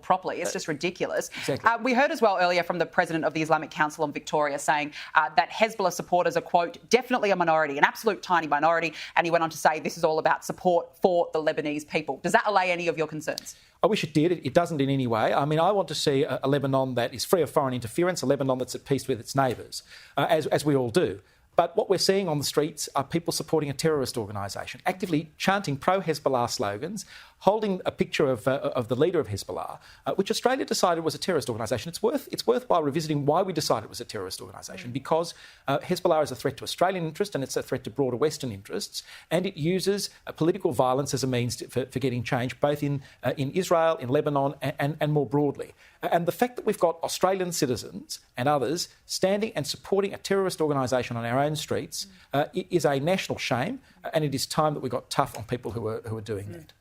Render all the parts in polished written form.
properly. It's just ridiculous. Exactly. We heard as well earlier from the president of the Islamic Council on Victoria saying that Hezbollah supporters are, quote, definitely a minority, an absolute tiny minority. And he went on to say this is all about support for the Lebanese people. Does that allay any of your concerns? I wish it did. It doesn't in any way. I mean, I want to see a Lebanon that is free of foreign interference, a Lebanon that's at peace with its neighbours, as we all do. But what we're seeing on the streets are people supporting a terrorist organisation, actively chanting pro-Hezbollah slogans, holding a picture of the leader of Hezbollah, which Australia decided was a terrorist organisation. It's worthwhile revisiting why we decided it was a terrorist organisation, because Hezbollah is a threat to Australian interest and it's a threat to broader Western interests, and it uses political violence as a means for getting change, both in Israel, in Lebanon, and more broadly. And the fact that we've got Australian citizens and others standing and supporting a terrorist organisation on our own streets is a national shame, and it is time that we got tough on people who are doing that.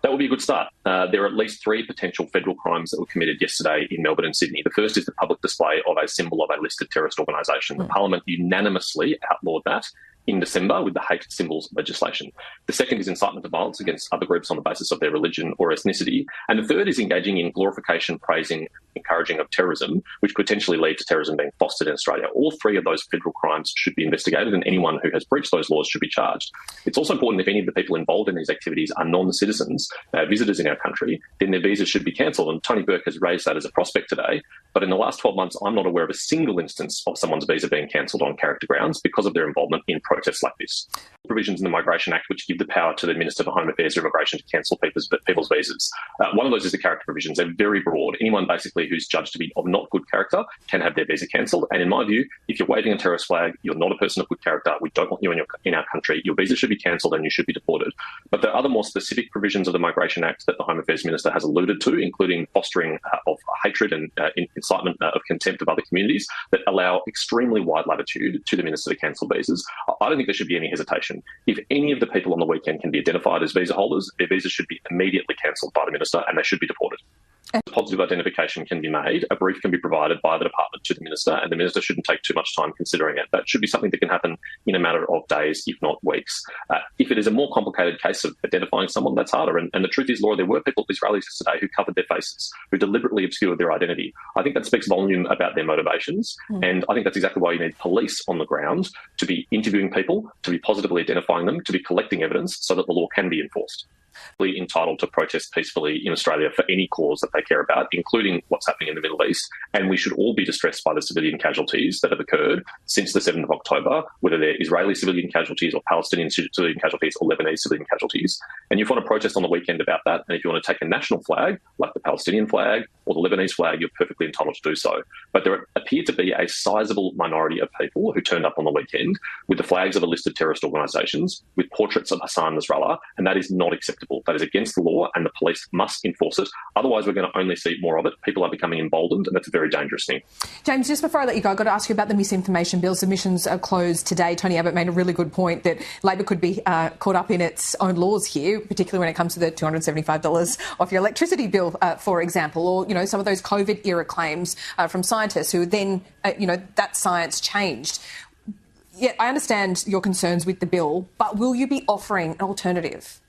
That would be a good start. There are at least 3 potential federal crimes that were committed yesterday in Melbourne and Sydney. The first is the public display of a symbol of a listed terrorist organisation. The Parliament unanimously outlawed that in December with the hate symbols legislation. The second is incitement to violence against other groups on the basis of their religion or ethnicity. And the third is engaging in glorification, praising, encouraging of terrorism, which potentially lead to terrorism being fostered in Australia. All 3 of those federal crimes should be investigated, and anyone who has breached those laws should be charged. It's also important if any of the people involved in these activities are non-citizens, visitors in our country, then their visas should be cancelled. And Tony Burke has raised that as a prospect today. But in the last 12 months, I'm not aware of a single instance of someone's visa being cancelled on character grounds because of their involvement in protests like this. Provisions in the Migration Act which give the power to the Minister for Home Affairs and Immigration to cancel people's visas. One of those is the character provisions. They're very broad. Anyone basically who's judged to be of not good character can have their visa cancelled. And in my view, if you're waving a terrorist flag, you're not a person of good character, we don't want you in our country, your visa should be cancelled and you should be deported. But there are other more specific provisions of the Migration Act that the Home Affairs Minister has alluded to, including fostering of hatred and incitement of contempt of other communities, that allow extremely wide latitude to the Minister to cancel visas. I don't think there should be any hesitation. If any of the people on the weekend can be identified as visa holders, their visas should be immediately cancelled by the Minister and they should be deported. Positive identification can be made, a brief can be provided by the department to the Minister, and the Minister shouldn't take too much time considering it. That should be something that can happen in a matter of days, if not weeks. If it is a more complicated case of identifying someone, that's harder. And the truth is, Laura, there were people, Israelis yesterday, who covered their faces, who deliberately obscured their identity. I think that speaks volume about their motivations, and I think that's exactly why you need police on the ground to be interviewing people, to be positively identifying them, to be collecting evidence so that the law can be enforced. Entitled to protest peacefully in Australia for any cause that they care about, including what's happening in the Middle East. And we should all be distressed by the civilian casualties that have occurred since the 7th of October, whether they're Israeli civilian casualties or Palestinian civilian casualties or Lebanese civilian casualties. And if you want to protest on the weekend about that, and if you want to take a national flag, like the Palestinian flag or the Lebanese flag, you're perfectly entitled to do so. But there appear to be a sizable minority of people who turned up on the weekend with the flags of listed terrorist organisations, with portraits of Hassan Nasrallah, and that is not acceptable. That is against the law, and the police must enforce it. Otherwise, we're going to only see more of it. People are becoming emboldened, and that's a very dangerous thing. James, just before I let you go, I've got to ask you about the misinformation bill. Submissions are closed today. Tony Abbott made a really good point that Labor could be caught up in its own laws here, particularly when it comes to the $275 off your electricity bill, for example, or, you know, some of those COVID-era claims from scientists who then, that science changed. Yet I understand your concerns with the bill, but will you be offering an alternative?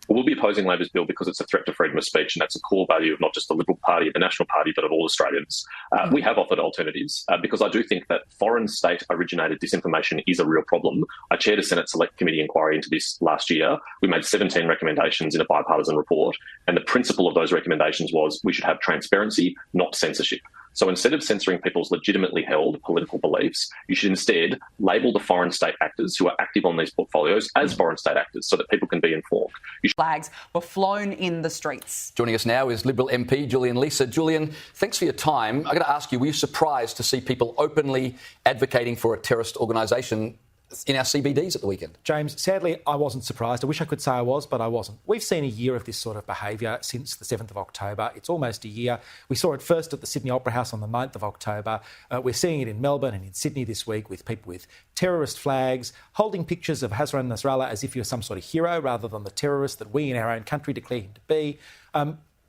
We'll be opposing Labor's bill because it's a threat to freedom of speech, and that's a core value of not just the Liberal Party, the National Party, but of all Australians. We have offered alternatives because I do think that foreign state-originated disinformation is a real problem. I chaired a Senate Select Committee inquiry into this last year. We made 17 recommendations in a bipartisan report, and the principle of those recommendations was we should have transparency, not censorship. So instead of censoring people's legitimately held political beliefs, you should instead label the foreign state actors who are active on these portfolios as foreign state actors so that people can be informed. Flags were flown in the streets. Joining us now is Liberal MP Julian Leeser. Julian, thanks for your time. I've got to ask you, were you surprised to see people openly advocating for a terrorist organisation in our CBDs at the weekend? James, sadly, I wasn't surprised. I wish I could say I was, but I wasn't. We've seen a year of this sort of behaviour since the 7th of October. It's almost a year. We saw it first at the Sydney Opera House on the 9th of October. We're seeing it in Melbourne and in Sydney this week with people with terrorist flags, holding pictures of Hassan Nasrallah as if you're some sort of hero rather than the terrorist that we in our own country declare him to be.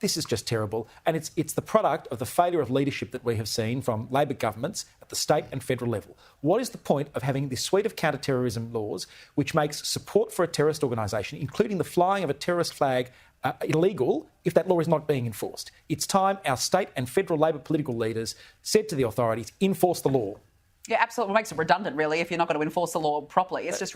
This is just terrible. And it's the product of the failure of leadership that we have seen from Labor governments at the state and federal level. What is the point of having this suite of counter-terrorism laws which makes support for a terrorist organisation, including the flying of a terrorist flag, illegal if that law is not being enforced? It's time our state and federal Labor political leaders said to the authorities, enforce the law. Yeah, absolutely. It makes it redundant, really, if you're not going to enforce the law properly. It's just